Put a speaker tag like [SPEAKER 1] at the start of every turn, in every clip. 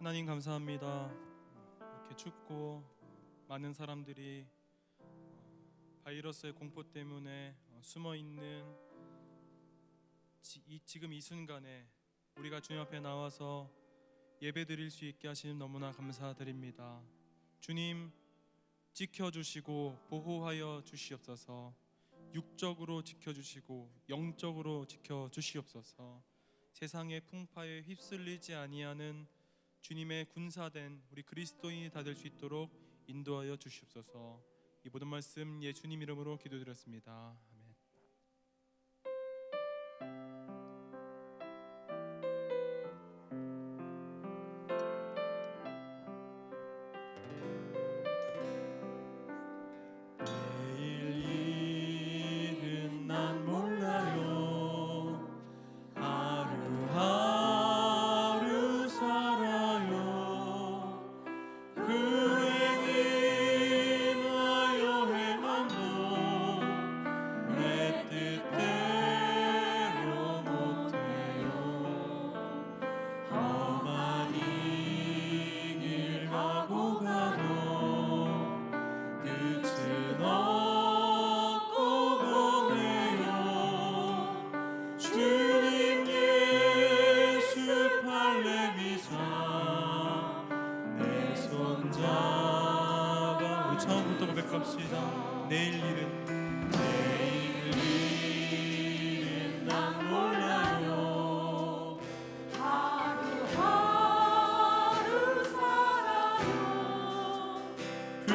[SPEAKER 1] 하나님 감사합니다. 이렇게 춥고 많은 사람들이 바이러스의 공포 때문에 숨어 있는 지금 이 순간에 우리가 주님 앞에 나와서 예배드릴 수 있게 하시는 너무나 감사드립니다. 주님 지켜주시고 보호하여 주시옵소서. 육적으로 지켜주시고 영적으로 지켜주시옵소서. 세상의 풍파에 휩쓸리지 아니하는 주님의 군사된 우리 그리스도인이 다 될 수 있도록 인도하여 주시옵소서. 이 모든 말씀 예수님 이름으로 기도드렸습니다. 아멘. 내일 일은 난 몰라요. 하루하루 살아요. 그 행인하여 행함도 내 뜻대로 못해요. 험한 이 길 가고 가도 끝은 없고 보네요. 주님 예수 팔레미사 내 손잡아. 우리 처음부터 고백합시다. 내일 일은 난 몰라요.
[SPEAKER 2] 하루하루 살아요.
[SPEAKER 1] 그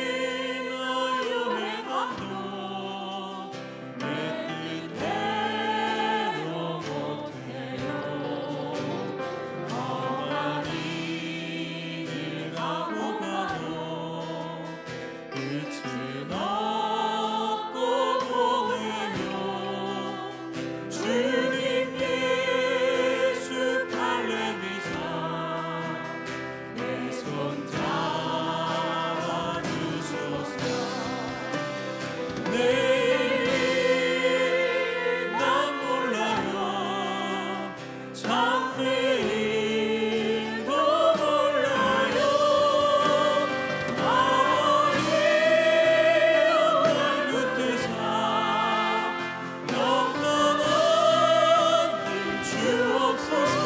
[SPEAKER 1] 행인하여 행함도 내 뜻대로 못해요. 험한 이 길 가고 가도 끝은 없고 보네요. 주님 예수 팔레미사 내 손 잡아주소서. 내일 난 몰라요. 장래일도 몰라요. 아버지여 날 붙드사 영원한 길 주옵소서.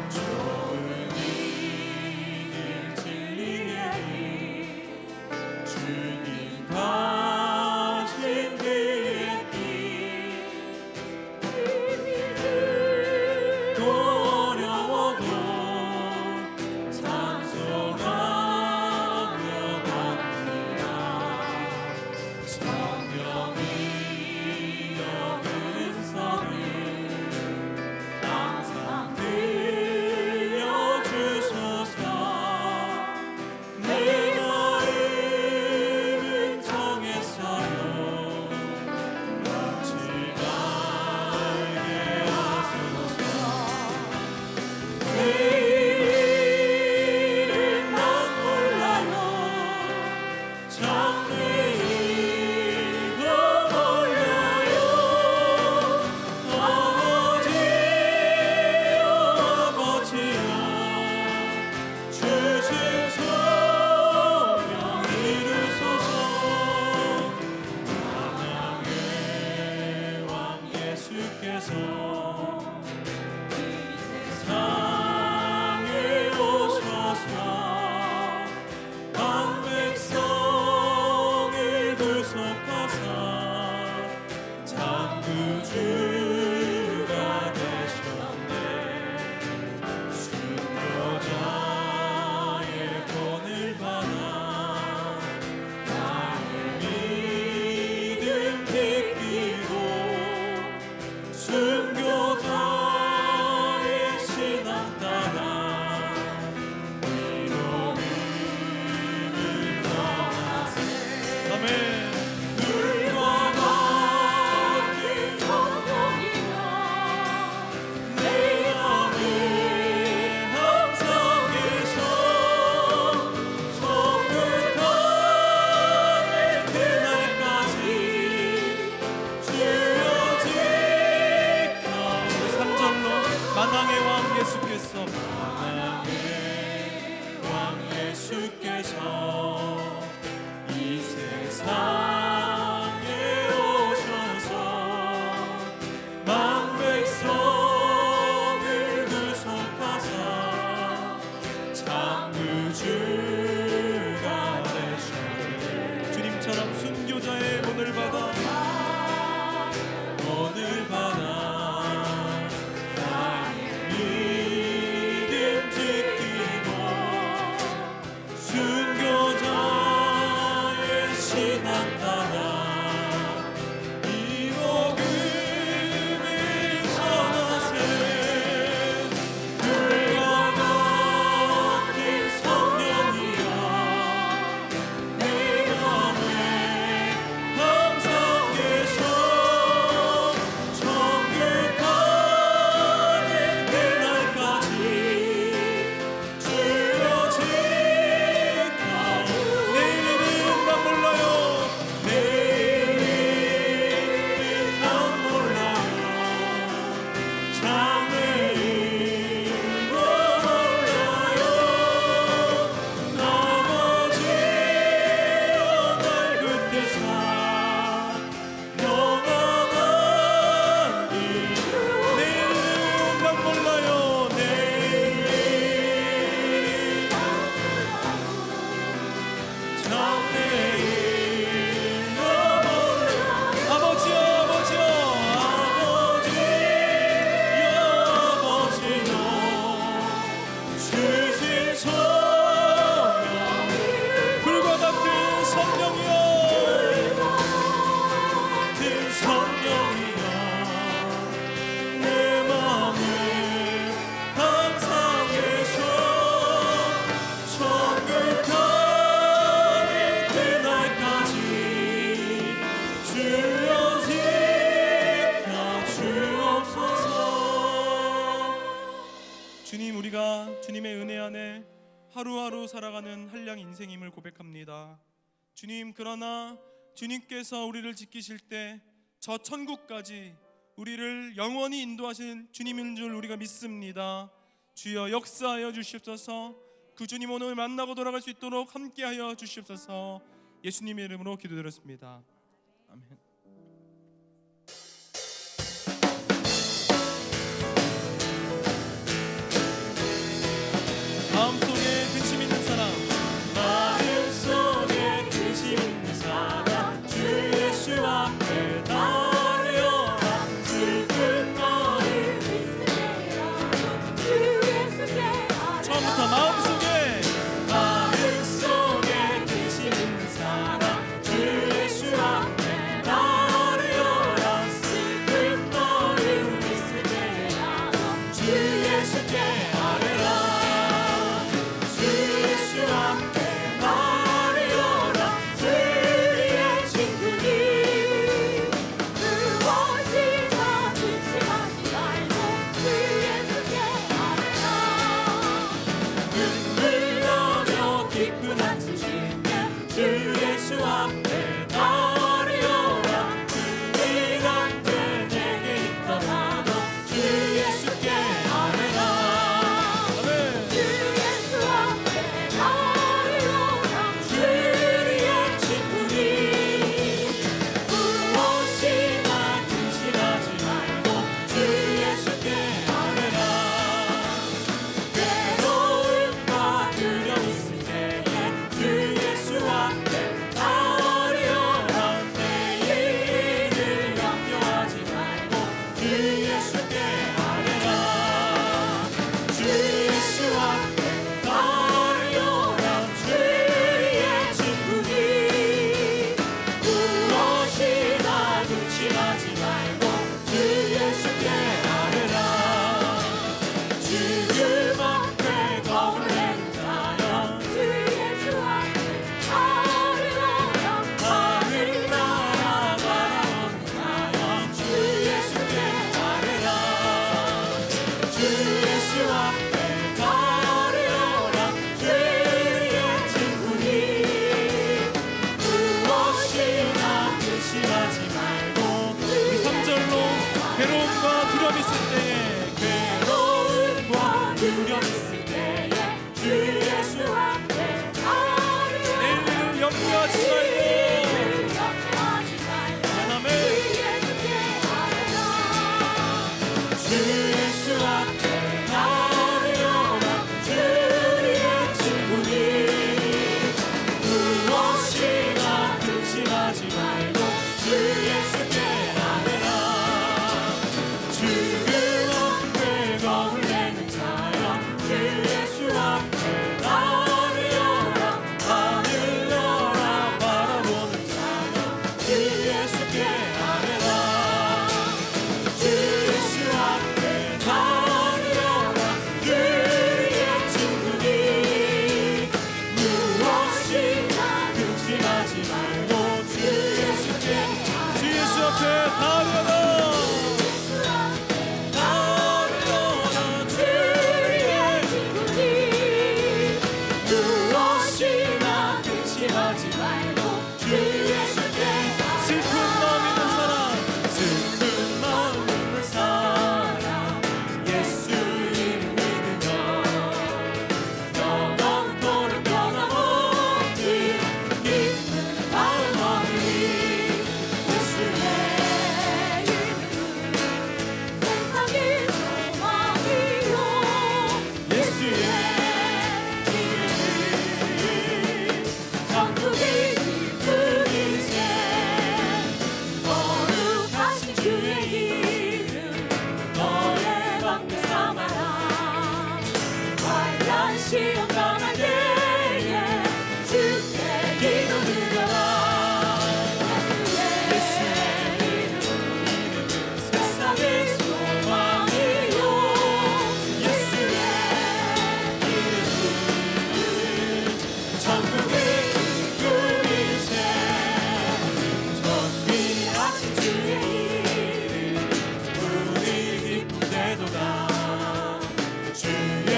[SPEAKER 1] 좋은 이길 진리의 길 주님 가신 그의 길 또 어려워도 찬송하며 갑니다. 성령이 여긴 선을 항상 들려주소서. 내 마음은 정했어요. 멈지 말게 하소서. 주님, 우리가 주님의 은혜 안에 하루하루 살아가는 한량 인생임을 고백합니다. 주님, 그러나 주님께서 우리를 지키실 때 저 천국까지 우리를 영원히 인도하신 주님인 줄 우리가 믿습니다. 주여 역사하여 주시옵소서. 그 주님 오늘 만나고 돌아갈 수 있도록 함께하여 주시옵소서. 예수님의 이름으로 기도드렸습니다. 아멘. 마음속에 근심 있는 사람, 마음속에 근심 있는 사람, 주 예수 앞에 나아려라. 슬픈 마음 처음부터 마음속에 근심 있는 사람, 주 예수 앞에 나아려라. 슬픈 마음 있을 때야 주 예수께 아뢰라.
[SPEAKER 2] 주의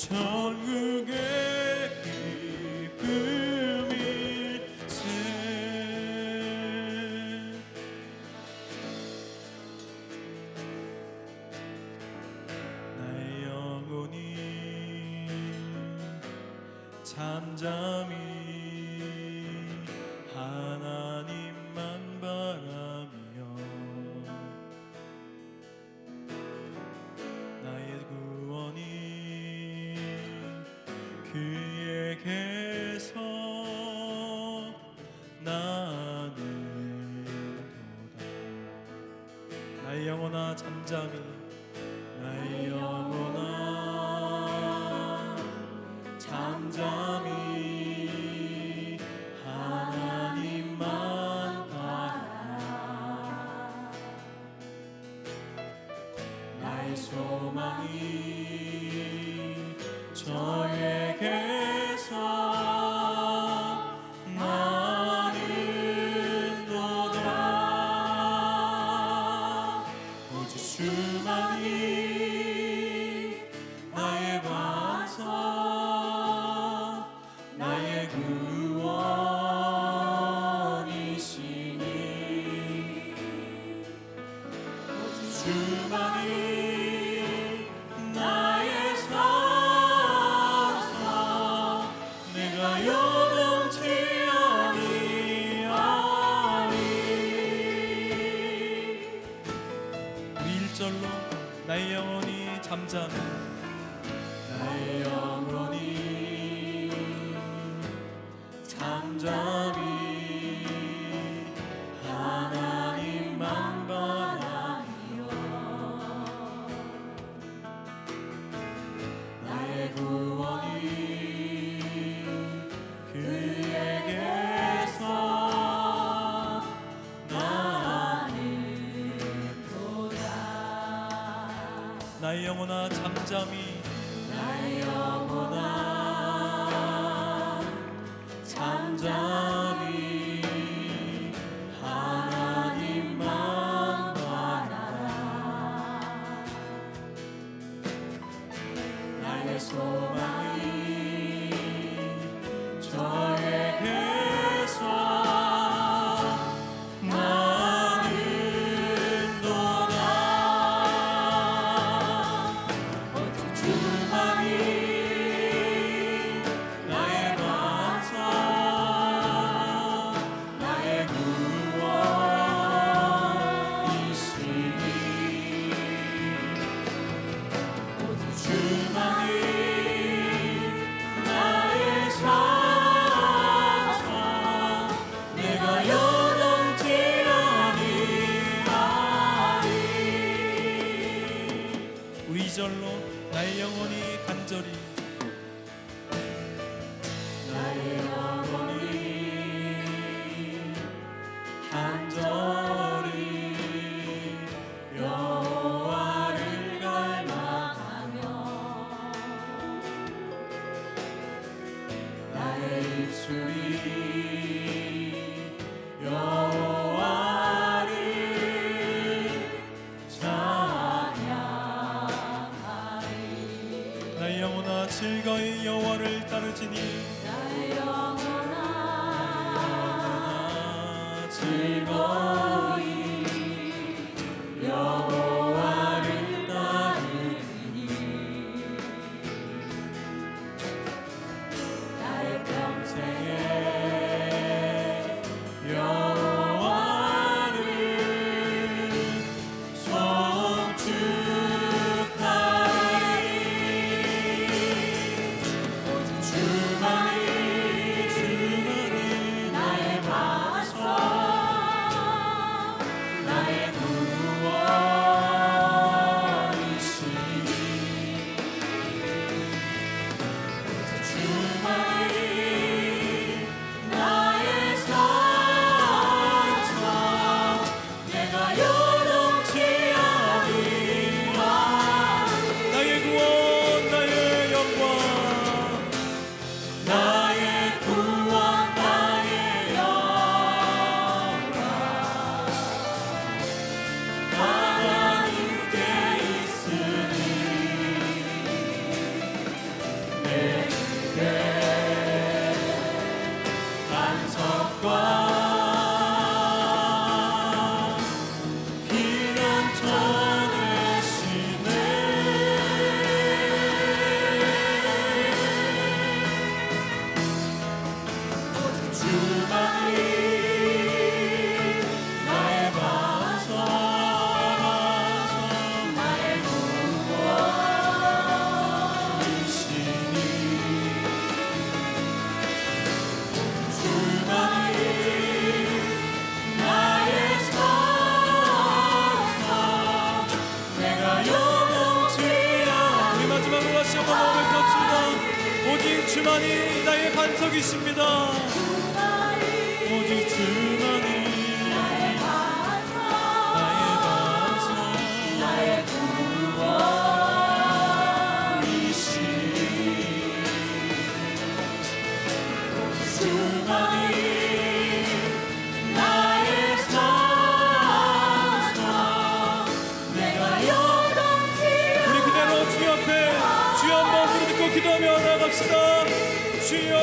[SPEAKER 1] 천국의 기쁨일세. 나의 영혼이 잠잠히 하나님만 바라며 나의 구원이 그에게서 나는도다. 나의 영혼아 잠잠히, 나의 영혼아 잠잠히 하나님만 바라라. 나의 소망이 저에게서 나는도다. 오직 주만이 나의 반석, 나의 구원이시니. 오직 주만이 나의 산성, 내가 요동치 아니하리. 우리 1절로 나의 영혼이 잠잠해, 나의 영혼이 잠잠히 하나님만 바라며 나의 구원이 그에게서 나는도다. 나의 영혼아 잠잠히, 나의 영혼아 잠잠히 하나님만 바라라. 나의 소망이 저에게서 나는도다. 오직 주만이 나의 반석, 나의 구원이시니. 오직 주만이 나의 산성, 내가 요동치 아니하리. 우리 2절로 나의 영혼이 간절히, 나의 영혼이 간절히 여호와를 갈망하며 나의 입술이 여호와를 찬양하리. 나의 영혼아 즐거이 여호와를 따르지니, 나의 영혼아 즐거이 여호와를 따르니. 나의 평생에 여호와를 송축하리. 오직 주만이 나의 반석, 주만이 나의 반석이십니다. 오직 주만이 나의 반석, 나의 구원이시니 주만이 나의 산성, 내가 영원히. 우리 그대로 주 앞에 주여 한번 부르짖고 기도하며 나아갑시다. 주여.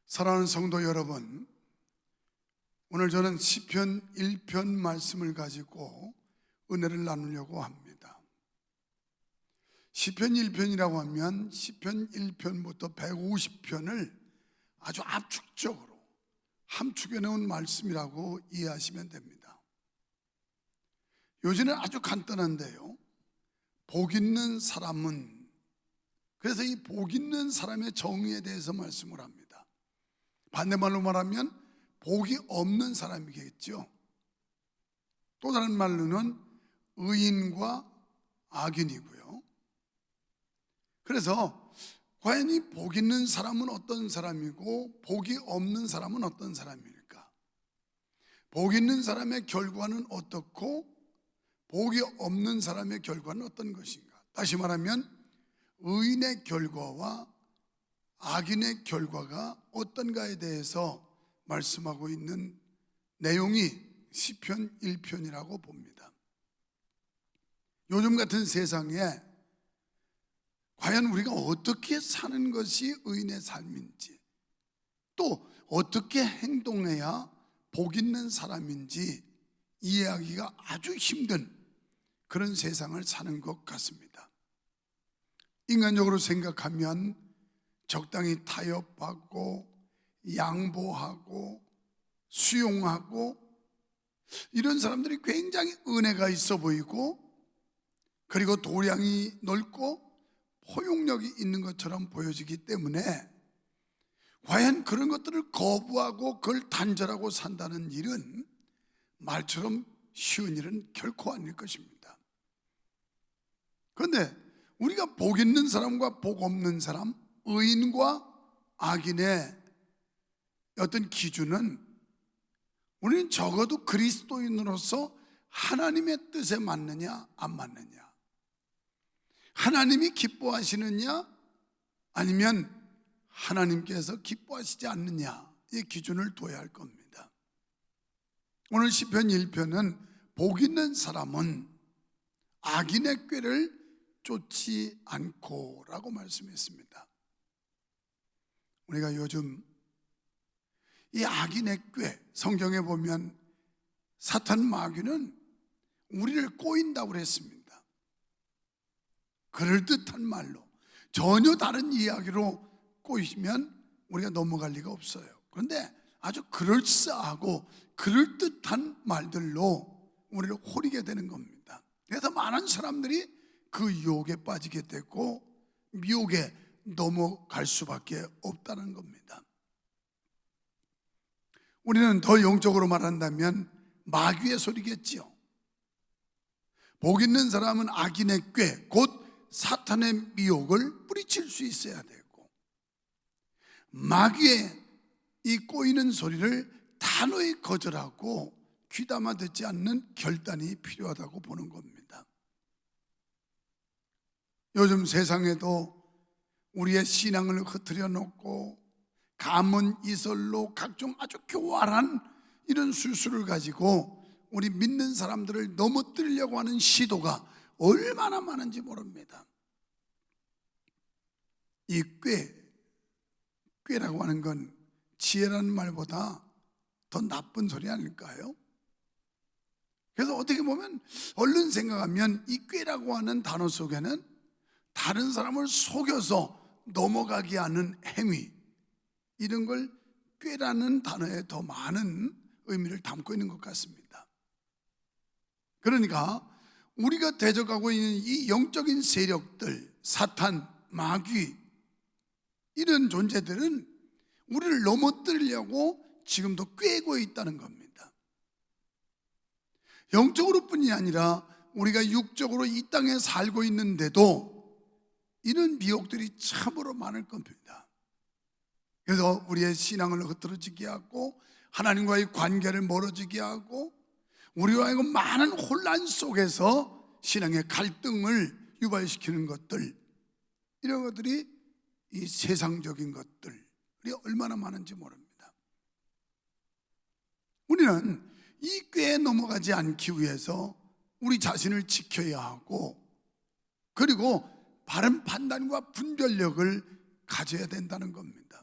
[SPEAKER 3] 사랑하는 성도 여러분, 오늘 저는 시편 1편 말씀을 가지고 은혜를 나누려고 합니다. 시편 1편이라고 하면 시편 1편부터 150편을 아주 압축적으로 함축해 놓은 말씀이라고 이해하시면 됩니다. 요지는 아주 간단한데요, 복 있는 사람은, 그래서 이 복 있는 사람의 정의에 대해서 말씀을 합니다. 반대말로 말하면 복이 없는 사람이겠죠. 또 다른 말로는 의인과 악인이고요. 그래서 과연 이 복 있는 사람은 어떤 사람이고 복이 없는 사람은 어떤 사람일까? 복 있는 사람의 결과는 어떻고 복이 없는 사람의 결과는 어떤 것인가? 다시 말하면 의인의 결과와 악인의 결과가 어떤가에 대해서 말씀하고 있는 내용이 시편 1편이라고 봅니다. 요즘 같은 세상에 과연 우리가 어떻게 사는 것이 의인의 삶인지, 또 어떻게 행동해야 복 있는 사람인지 이해하기가 아주 힘든 그런 세상을 사는 것 같습니다. 인간적으로 생각하면 적당히 타협하고 양보하고 수용하고 이런 사람들이 굉장히 은혜가 있어 보이고, 그리고 도량이 넓고 포용력이 있는 것처럼 보여지기 때문에 과연 그런 것들을 거부하고 그걸 단절하고 산다는 일은 말처럼 쉬운 일은 결코 아닐 것입니다. 그런데 우리가 복 있는 사람과 복 없는 사람, 의인과 악인의 어떤 기준은 우리는 적어도 그리스도인으로서 하나님의 뜻에 맞느냐 안 맞느냐, 하나님이 기뻐하시느냐 아니면 하나님께서 기뻐하시지 않느냐의 기준을 둬야 할 겁니다. 오늘 시편 1편은 복 있는 사람은 악인의 꾀를 쫓지 않고 라고 말씀했습니다. 우리가 요즘 이 악인의 꾀, 성경에 보면 사탄 마귀는 우리를 꼬인다고 그랬습니다. 그럴듯한 말로, 전혀 다른 이야기로 꼬이시면 우리가 넘어갈 리가 없어요. 그런데 아주 그럴싸하고 그럴듯한 말들로 우리를 호리게 되는 겁니다. 그래서 많은 사람들이 그 유혹에 빠지게 되고 미혹에 넘어갈 수밖에 없다는 겁니다. 우리는 더 영적으로 말한다면 마귀의 소리겠지요. 복 있는 사람은 악인의 꾀, 곧 사탄의 미혹을 뿌리칠 수 있어야 되고, 마귀의 이 꼬이는 소리를 단호히 거절하고 귀담아 듣지 않는 결단이 필요하다고 보는 겁니다. 요즘 세상에도 우리의 신앙을 흐트려 놓고 가문 이설로 각종 아주 교활한 이런 술수를 가지고 우리 믿는 사람들을 넘어뜨리려고 하는 시도가 얼마나 많은지 모릅니다. 이 꾀라고 하는 건 지혜라는 말보다 더 나쁜 소리 아닐까요? 그래서 어떻게 보면 얼른 생각하면 이 꾀라고 하는 단어 속에는 다른 사람을 속여서 넘어가게 하는 행위, 이런 걸 꾀라는 단어에 더 많은 의미를 담고 있는 것 같습니다. 그러니까 우리가 대적하고 있는 이 영적인 세력들, 사탄, 마귀, 이런 존재들은 우리를 넘어뜨리려고 지금도 꾀고 있다는 겁니다. 영적으로 뿐이 아니라 우리가 육적으로 이 땅에 살고 있는데도 이런 미혹들이 참으로 많을 겁니다. 그래서 우리의 신앙을 흐트러지게 하고 하나님과의 관계를 멀어지게 하고 우리와 하여금 많은 혼란 속에서 신앙의 갈등을 유발시키는 것들, 이런 것들이 이 세상적인 것들이 얼마나 많은지 모릅니다. 우리는 이 꾀에 넘어가지 않기 위해서 우리 자신을 지켜야 하고, 그리고 바른 판단과 분별력을 가져야 된다는 겁니다.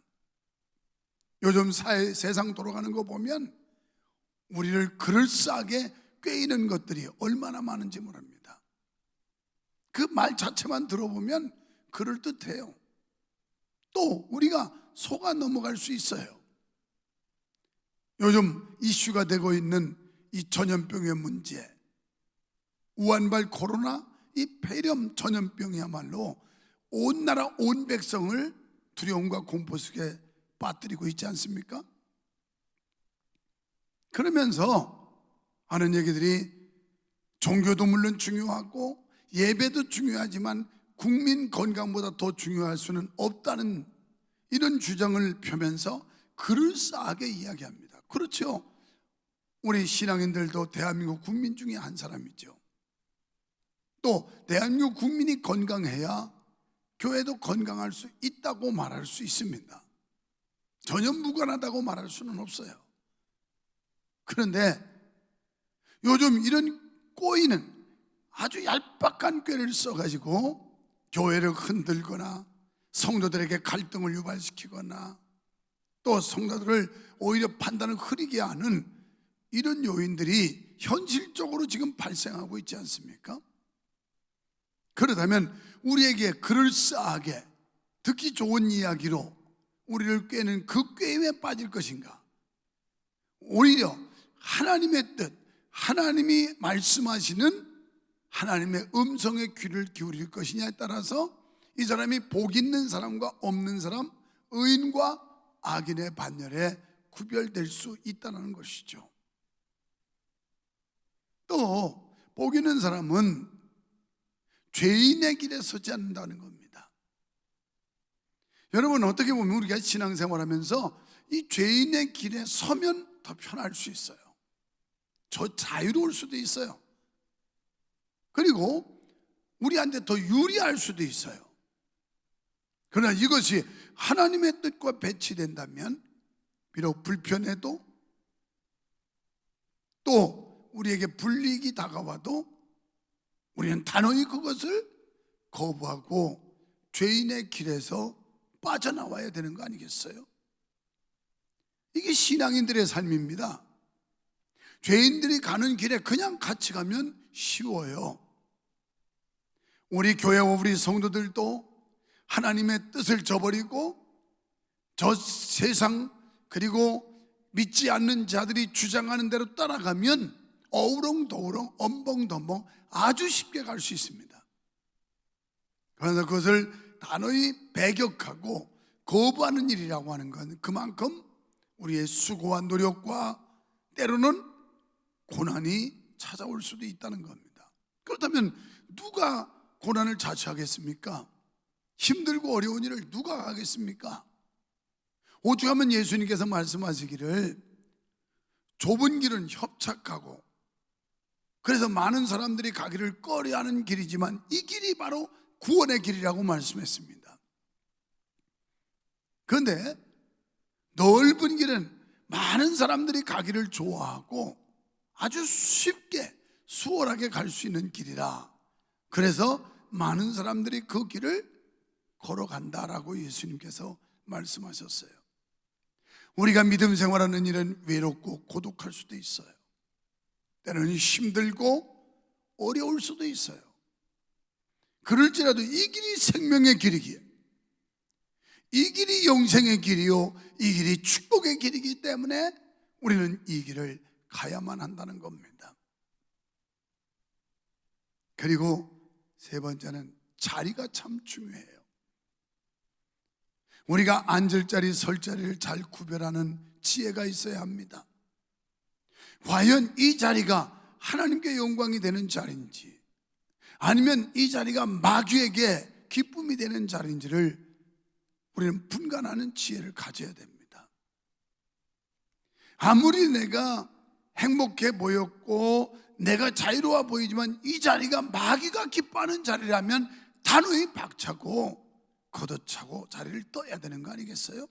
[SPEAKER 3] 요즘 세상 돌아가는 거 보면 우리를 그럴싸하게 꾀이는 것들이 얼마나 많은지 모릅니다. 그 말 자체만 들어보면 그럴듯해요. 또 우리가 속아 넘어갈 수 있어요. 요즘 이슈가 되고 있는 이 전염병의 문제, 우한발 코로나, 이 폐렴 전염병이야말로 온 나라 온 백성을 두려움과 공포 속에 빠뜨리고 있지 않습니까? 그러면서 하는 얘기들이 종교도 물론 중요하고 예배도 중요하지만 국민 건강보다 더 중요할 수는 없다는 이런 주장을 펴면서 그럴싸하게 이야기합니다. 그렇죠. 우리 신앙인들도 대한민국 국민 중에 한 사람이죠. 또 대한민국 국민이 건강해야 교회도 건강할 수 있다고 말할 수 있습니다. 전혀 무관하다고 말할 수는 없어요. 그런데 요즘 이런 꼬이는 아주 얄팍한 꾀를 써가지고 교회를 흔들거나 성도들에게 갈등을 유발시키거나 또 성도들을 오히려 판단을 흐리게 하는 이런 요인들이 현실적으로 지금 발생하고 있지 않습니까? 그렇다면 우리에게 그럴싸하게 듣기 좋은 이야기로 우리를 꾀는 그 꾀에 빠질 것인가? 오히려 하나님의 뜻, 하나님이 말씀하시는 하나님의 음성의 귀를 기울일 것이냐에 따라서 이 사람이 복 있는 사람과 없는 사람, 의인과 악인의 반열에 구별될 수 있다는 것이죠. 또 복 있는 사람은 죄인의 길에 서지 않는다는 겁니다. 여러분, 어떻게 보면 우리가 신앙생활하면서 이 죄인의 길에 서면 더 편할 수 있어요. 저 자유로울 수도 있어요. 그리고 우리한테 더 유리할 수도 있어요. 그러나 이것이 하나님의 뜻과 배치된다면 비록 불편해도 또 우리에게 불이익이 다가와도 우리는 단호히 그것을 거부하고 죄인의 길에서 빠져나와야 되는 거 아니겠어요? 이게 신앙인들의 삶입니다. 죄인들이 가는 길에 그냥 같이 가면 쉬워요. 우리 교회와 우리 성도들도 하나님의 뜻을 저버리고 저 세상 그리고 믿지 않는 자들이 주장하는 대로 따라가면 어우렁도우렁 엄벙덤벙 아주 쉽게 갈 수 있습니다. 그래서 그것을 단호히 배격하고 거부하는 일이라고 하는 건 그만큼 우리의 수고와 노력과 때로는 고난이 찾아올 수도 있다는 겁니다. 그렇다면 누가 고난을 자처하겠습니까? 힘들고 어려운 일을 누가 하겠습니까? 오죽하면 예수님께서 말씀하시기를 좁은 길은 협착하고 그래서 많은 사람들이 가기를 꺼려하는 길이지만 이 길이 바로 구원의 길이라고 말씀했습니다. 그런데 넓은 길은 많은 사람들이 가기를 좋아하고 아주 쉽게 수월하게 갈 수 있는 길이라, 그래서 많은 사람들이 그 길을 걸어간다라고 예수님께서 말씀하셨어요. 우리가 믿음 생활하는 일은 외롭고 고독할 수도 있어요. 때로는 힘들고 어려울 수도 있어요. 그럴지라도 이 길이 생명의 길이기에, 이 길이 영생의 길이요, 이 길이 축복의 길이기 때문에 우리는 이 길을 가야만 한다는 겁니다. 그리고 세 번째는 자리가 참 중요해요. 우리가 앉을 자리, 설 자리를 잘 구별하는 지혜가 있어야 합니다. 과연 이 자리가 하나님께 영광이 되는 자리인지, 아니면 이 자리가 마귀에게 기쁨이 되는 자리인지를 우리는 분간하는 지혜를 가져야 됩니다. 아무리 내가 행복해 보였고 내가 자유로워 보이지만 이 자리가 마귀가 기뻐하는 자리라면 단호히 박차고 걷어차고 자리를 떠야 되는 거 아니겠어요?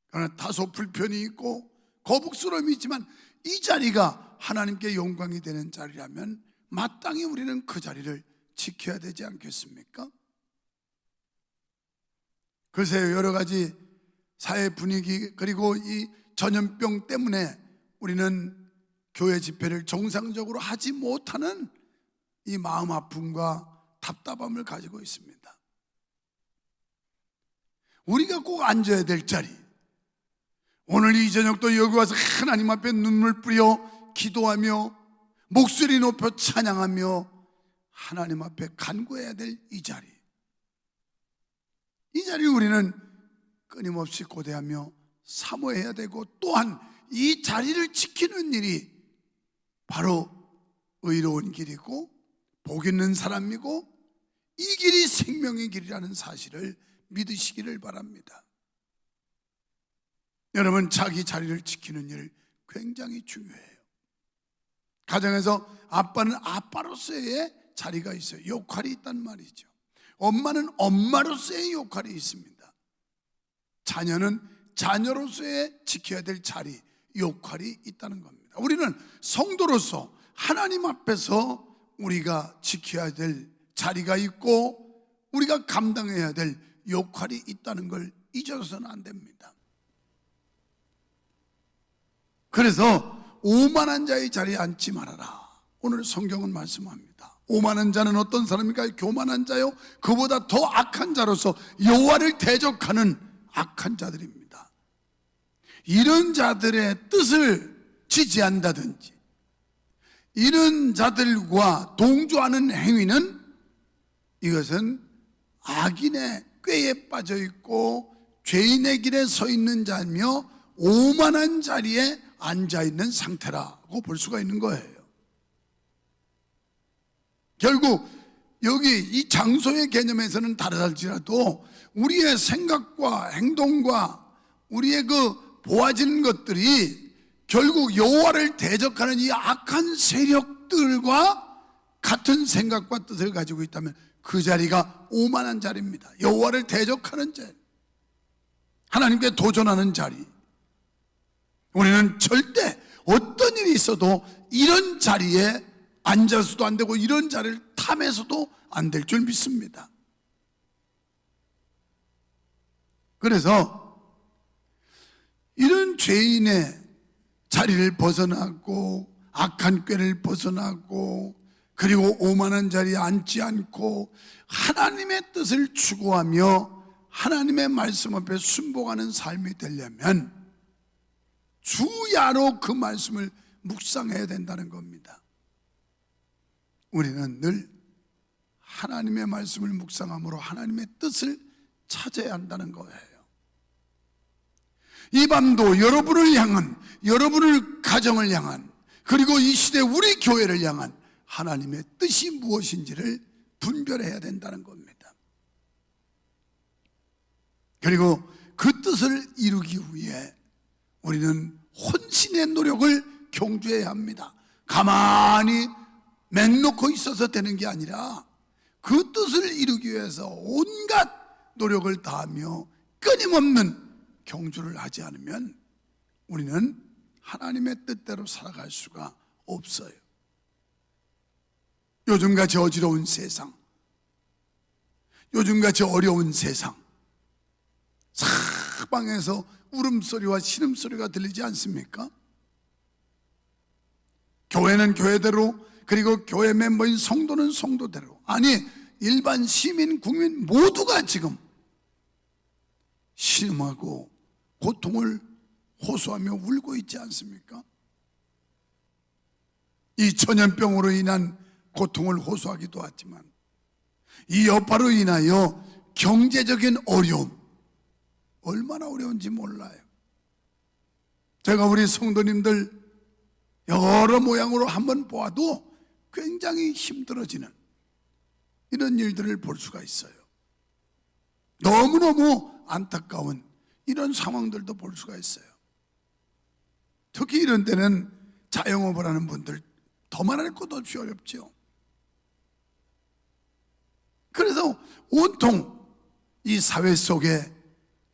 [SPEAKER 3] 그러나 다소 불편이 있고 거북스러움이 있지만 이 자리가 하나님께 영광이 되는 자리라면 마땅히 우리는 그 자리를 지켜야 되지 않겠습니까? 글쎄요, 여러 가지 사회 분위기 그리고 이 전염병 때문에 우리는 교회 집회를 정상적으로 하지 못하는 이 마음 아픔과 답답함을 가지고 있습니다. 우리가 꼭 앉아야 될 자리, 오늘 이 저녁도 여기 와서 하나님 앞에 눈물 뿌려 기도하며 목소리 높여 찬양하며 하나님 앞에 간구해야 될 이 자리, 이 자리를 우리는 끊임없이 고대하며 사모해야 되고, 또한 이 자리를 지키는 일이 바로 의로운 길이고 복 있는 사람이고 이 길이 생명의 길이라는 사실을 믿으시기를 바랍니다. 여러분, 자기 자리를 지키는 일 굉장히 중요해요. 가정에서 아빠는 아빠로서의 자리가 있어요. 역할이 있단 말이죠. 엄마는 엄마로서의 역할이 있습니다. 자녀는 자녀로서의 지켜야 될 자리, 역할이 있다는 겁니다. 우리는 성도로서 하나님 앞에서 우리가 지켜야 될 자리가 있고 우리가 감당해야 될 역할이 있다는 걸 잊어서는 안 됩니다. 그래서 오만한 자의 자리에 앉지 말아라, 오늘 성경은 말씀합니다. 오만한 자는 어떤 사람입니까? 교만한 자요, 그보다 더 악한 자로서 여호와를 대적하는 악한 자들입니다. 이런 자들의 뜻을 지지한다든지 이런 자들과 동조하는 행위는, 이것은 악인의 꾀에 빠져 있고 죄인의 길에 서 있는 자며 오만한 자리에 앉아 있는 상태라고 볼 수가 있는 거예요. 결국 여기 이 장소의 개념에서는 다르다할지라도 우리의 생각과 행동과 우리의 그 보아지는 것들이 결국 여호와를 대적하는 이 악한 세력들과 같은 생각과 뜻을 가지고 있다면 그 자리가 오만한 자리입니다. 여호와를 대적하는 자리, 하나님께 도전하는 자리. 우리는 절대 어떤 일이 있어도 이런 자리에 앉아서도 안 되고 이런 자리를 탐해서도 안 될 줄 믿습니다. 그래서 이런 죄인의 자리를 벗어나고 악한 꾀를 벗어나고 그리고 오만한 자리에 앉지 않고 하나님의 뜻을 추구하며 하나님의 말씀 앞에 순복하는 삶이 되려면 주야로 그 말씀을 묵상해야 된다는 겁니다. 우리는 늘 하나님의 말씀을 묵상함으로 하나님의 뜻을 찾아야 한다는 거예요. 이 밤도 여러분을 향한, 여러분을 가정을 향한, 그리고 이 시대 우리 교회를 향한 하나님의 뜻이 무엇인지를 분별해야 된다는 겁니다. 그리고 그 뜻을 이루기 위해 우리는 혼신의 노력을 경주해야 합니다. 가만히 맹놓고 있어서 되는 게 아니라 그 뜻을 이루기 위해서 온갖 노력을 다하며 끊임없는 경주를 하지 않으면 우리는 하나님의 뜻대로 살아갈 수가 없어요. 요즘같이 어지러운 세상, 요즘같이 어려운 세상, 사방에서 울음소리와 신음소리가 들리지 않습니까? 교회는 교회대로, 그리고 교회 멤버인 성도는 성도대로, 아니 일반 시민, 국민 모두가 지금 신음하고 고통을 호소하며 울고 있지 않습니까? 이 전염병으로 인한 고통을 호소하기도 하지만 이 여파로 인하여 경제적인 어려움, 얼마나 어려운지 몰라요. 제가 우리 성도님들 여러 모양으로 한번 보아도 굉장히 힘들어지는 이런 일들을 볼 수가 있어요. 너무너무 안타까운 이런 상황들도 볼 수가 있어요. 특히 이런 때는 자영업을 하는 분들 더 말할 것도 없이 어렵죠. 그래서 온통 이 사회 속에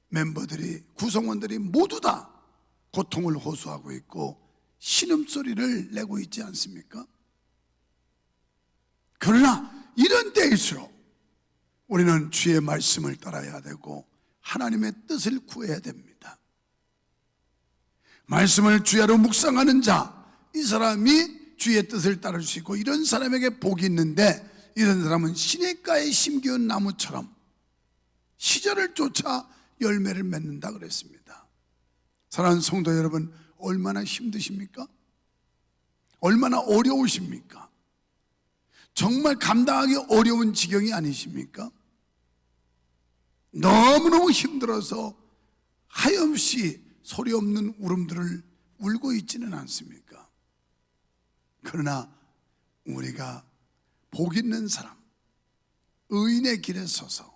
[SPEAKER 3] 멤버들이, 구성원들이 모두 다 고통을 호소하고 있고 신음소리를 내고 있지 않습니까? 그러나 이런 때일수록 우리는 주의 말씀을 따라야 되고 하나님의 뜻을 구해야 됩니다. 말씀을 주야로 묵상하는 자, 이 사람이 주의 뜻을 따를 수 있고 이런 사람에게 복이 있는데, 이런 사람은 시냇가에 심기운 나무처럼 시절을 쫓아 열매를 맺는다 그랬습니다. 사랑하는 성도 여러분, 얼마나 힘드십니까? 얼마나 어려우십니까? 정말 감당하기 어려운 지경이 아니십니까? 너무너무 힘들어서 하염없이 소리 없는 울음들을 울고 있지는 않습니까? 그러나 우리가 복 있는 사람, 의인의 길에 서서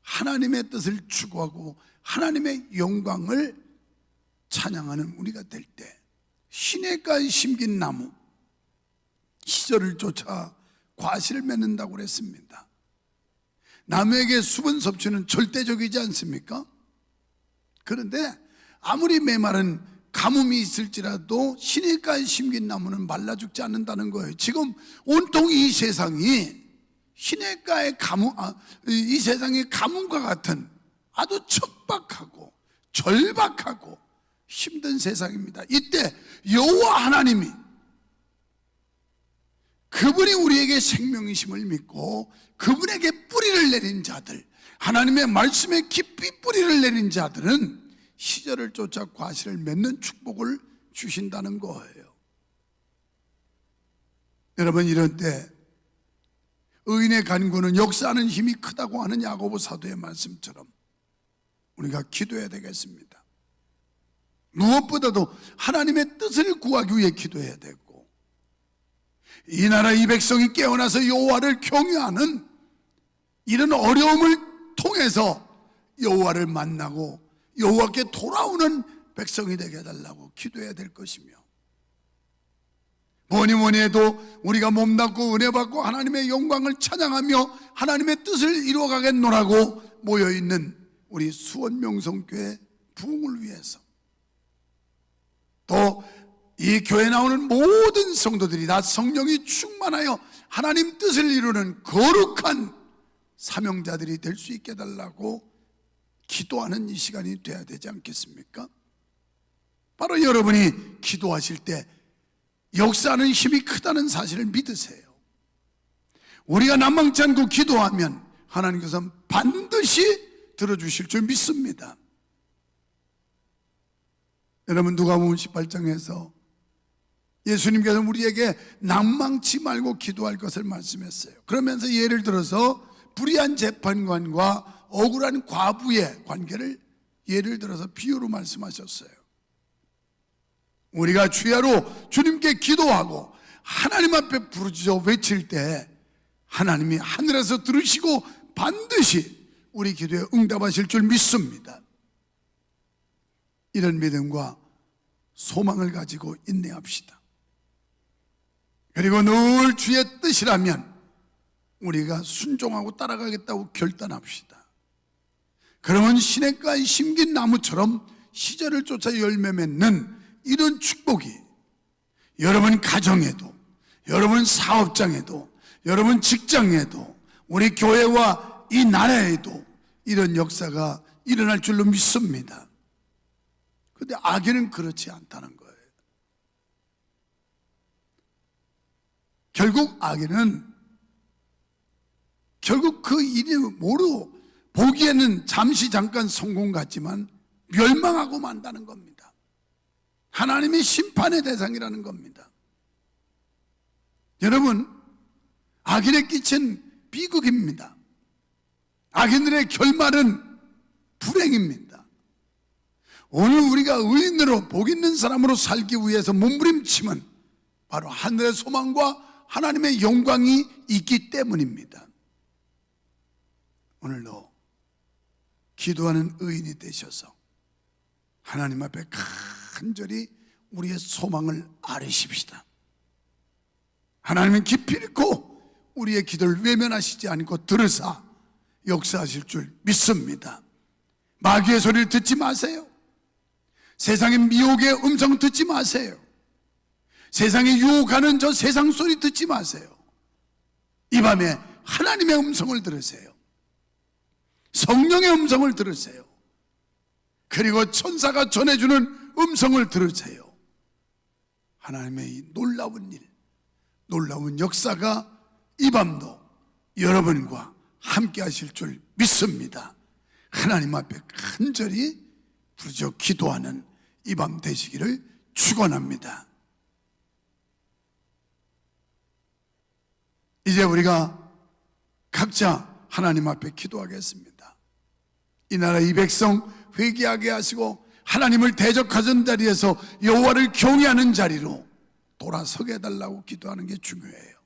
[SPEAKER 3] 하나님의 뜻을 추구하고 하나님의 영광을 찬양하는 우리가 될 때, 시냇가에 심긴 나무, 시절을 쫓아 과실을 맺는다고 그랬습니다. 나무에게 수분 섭취는 절대적이지 않습니까? 그런데 아무리 메마른 가뭄이 있을지라도 시냇가에 심긴 나무는 말라 죽지 않는다는 거예요. 지금 온통 이 세상이 시냇가의 가뭄, 이 세상의 가뭄과 같은 아주 척박하고 절박하고 힘든 세상입니다. 이때 여호와 하나님이, 그분이 우리에게 생명이심을 믿고 그분에게 뿌리를 내린 자들, 하나님의 말씀에 깊이 뿌리를 내린 자들은 시절을 쫓아 과실을 맺는 축복을 주신다는 거예요. 여러분, 이런 때 의인의 간구는 역사하는 힘이 크다고 하는 야고보 사도의 말씀처럼 우리가 기도해야 되겠습니다. 무엇보다도 하나님의 뜻을 구하기 위해 기도해야 되고, 이 나라 이 백성이 깨어나서 여호와를 경외하는 이런 어려움을 통해서 여호와를 만나고 여호와께 돌아오는 백성이 되게 해달라고 기도해야 될 것이며, 뭐니 해도 우리가 몸담고 은혜받고 하나님의 영광을 찬양하며 하나님의 뜻을 이루어가겠노라고 모여있는 우리 수원명성교회 부흥을 위해서, 또 이 교회에 나오는 모든 성도들이 다 성령이 충만하여 하나님 뜻을 이루는 거룩한 사명자들이 될 수 있게 해달라고 기도하는 이 시간이 돼야 되지 않겠습니까? 바로 여러분이 기도하실 때 역사하는 힘이 크다는 사실을 믿으세요. 우리가 남망치 않고 기도하면 하나님께서 반드시 들어주실 줄 믿습니다. 여러분, 누가복음 18장에서 예수님께서 우리에게 낭망치 말고 기도할 것을 말씀했어요. 그러면서 예를 들어서 불의한 재판관과 억울한 과부의 관계를 예를 들어서 비유로 말씀하셨어요. 우리가 주야로 주님께 기도하고 하나님 앞에 부르짖어 외칠 때 하나님이 하늘에서 들으시고 반드시 우리 기도에 응답하실 줄 믿습니다. 이런 믿음과 소망을 가지고 인내합시다. 그리고 늘 주의 뜻이라면 우리가 순종하고 따라가겠다고 결단합시다. 그러면 시냇가에 심긴 나무처럼 시절을 쫓아 열매 맺는 이런 축복이 여러분 가정에도, 여러분 사업장에도, 여러분 직장에도, 우리 교회와 이 나라에도 이런 역사가 일어날 줄로 믿습니다. 그런데 악인은 그렇지 않다는 거예요. 결국 악인은 결국 그 일이 모두 보기에는 잠시 잠깐 성공 같지만 멸망하고 만다는 겁니다. 하나님의 심판의 대상이라는 겁니다. 여러분, 악인에 끼친 비극입니다. 악인들의 결말은 불행입니다. 오늘 우리가 의인으로 복 있는 사람으로 살기 위해서 몸부림치면 바로 하늘의 소망과 하나님의 영광이 있기 때문입니다. 오늘도 기도하는 의인이 되셔서 하나님 앞에 간절히 우리의 소망을 아뢰십시다. 하나님은 깊이 있고 우리의 기도를 외면하시지 않고 들으사 역사하실 줄 믿습니다. 마귀의 소리를 듣지 마세요. 세상의 미혹의 음성 듣지 마세요. 세상에 유혹하는 저 세상 소리 듣지 마세요. 이 밤에 하나님의 음성을 들으세요. 성령의 음성을 들으세요. 그리고 천사가 전해주는 음성을 들으세요. 하나님의 이 놀라운 일, 놀라운 역사가 이 밤도 여러분과 함께 하실 줄 믿습니다. 하나님 앞에 간절히 부르짖어 기도하는 이 밤 되시기를 축원합니다. 이제 우리가 각자 하나님 앞에 기도하겠습니다. 이 나라 이 백성 회개하게 하시고 하나님을 대적하던 자리에서 여호와를 경외하는 자리로 돌아서게 해달라고 기도하는 게 중요해요.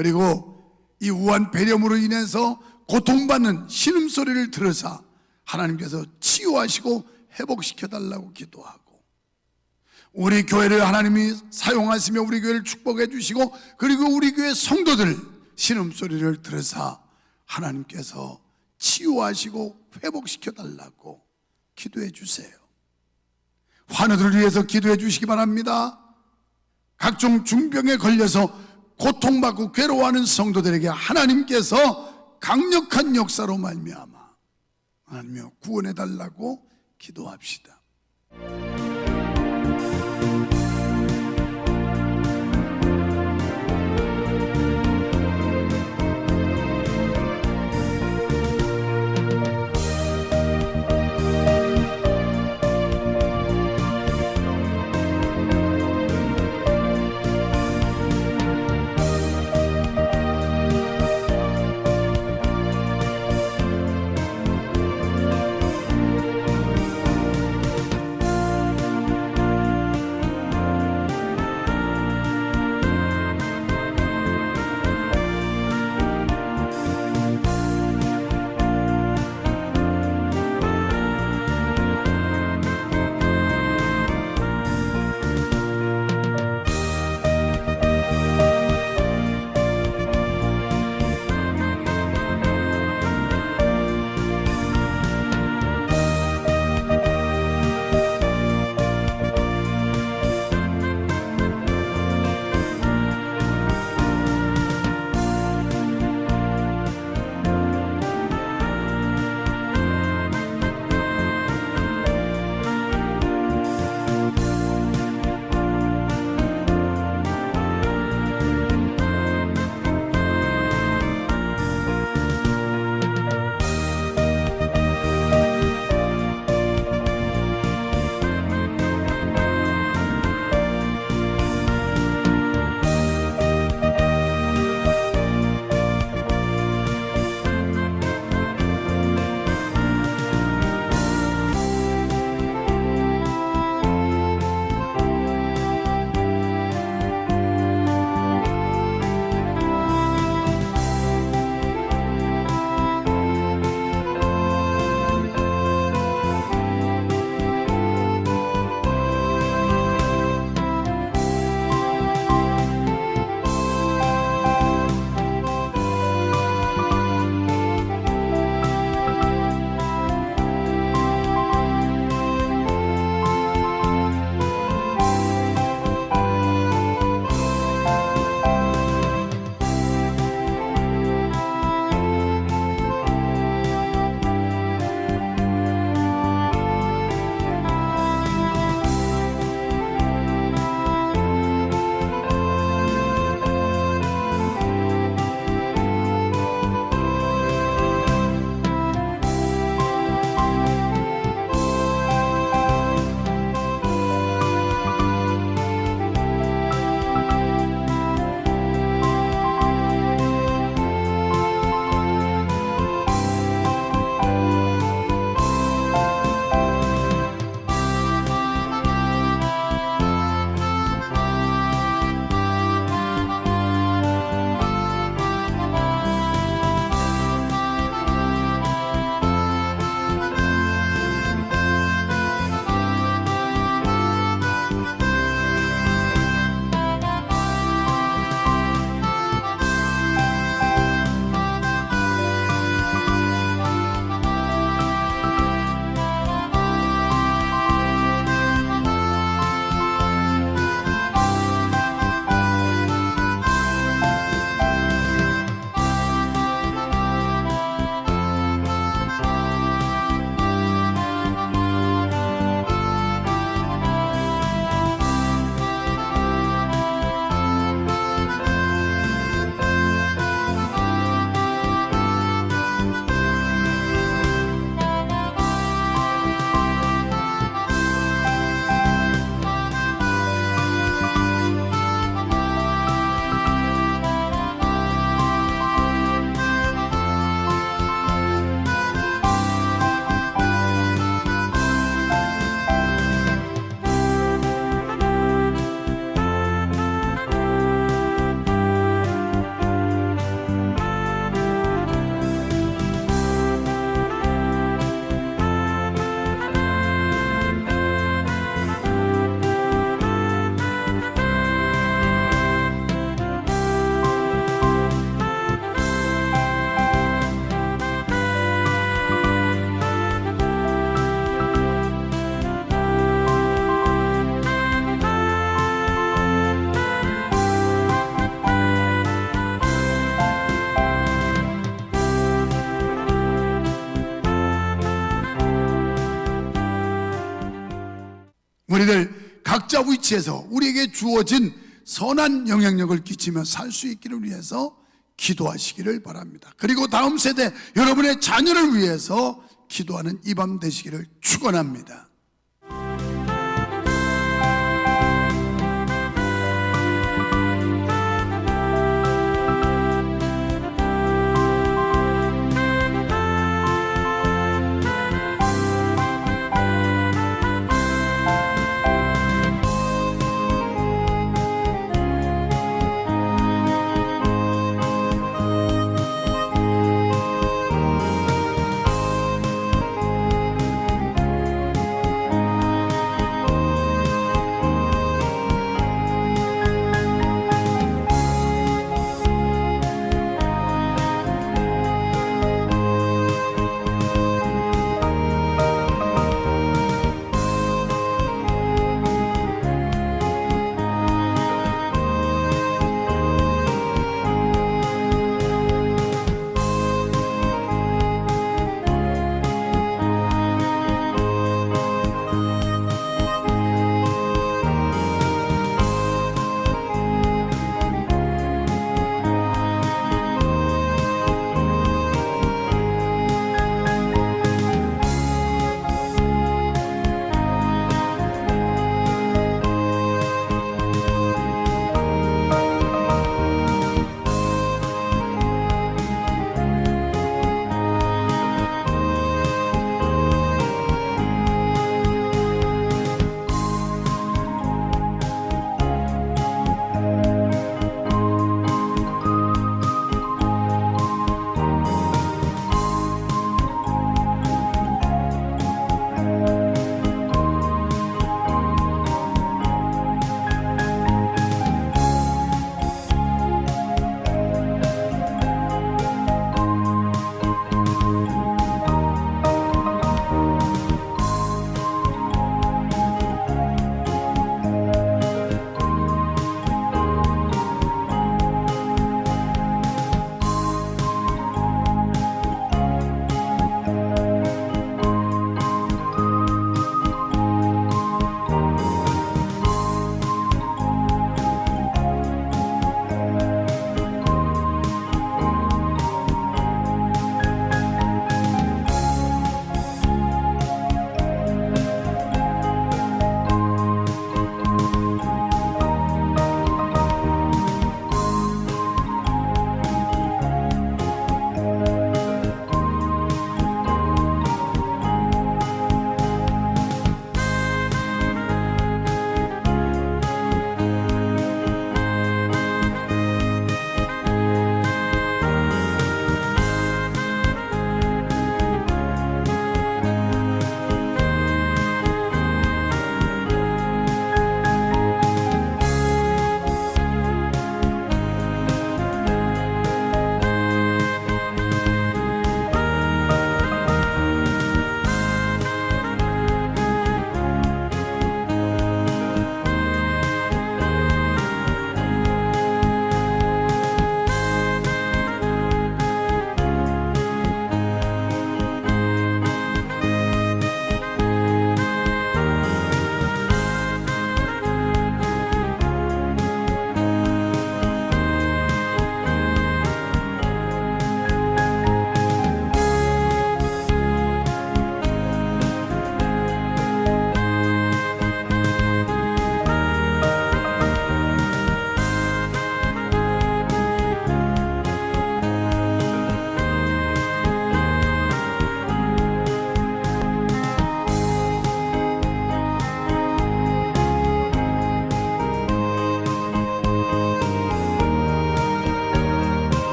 [SPEAKER 3] 그리고 이 우한 배렴으로 인해서 고통받는 신음소리를 들으사 하나님께서 치유하시고 회복시켜 달라고 기도하고, 우리 교회를 하나님이 사용하시며 우리 교회를 축복해 주시고, 그리고 우리 교회 성도들 신음소리를 들으사 하나님께서 치유하시고 회복시켜 달라고 기도해 주세요. 환우들을 위해서 기도해 주시기 바랍니다. 각종 중병에 걸려서 고통받고 괴로워하는 성도들에게 하나님께서 강력한 역사로 말미암아 하나님이여 구원해 달라고 기도합시다. 각자 위치에서 우리에게 주어진 선한 영향력을 끼치며 살 수 있기를 위해서 기도하시기를 바랍니다. 그리고 다음 세대 여러분의 자녀를 위해서 기도하는 이 밤 되시기를 축원합니다.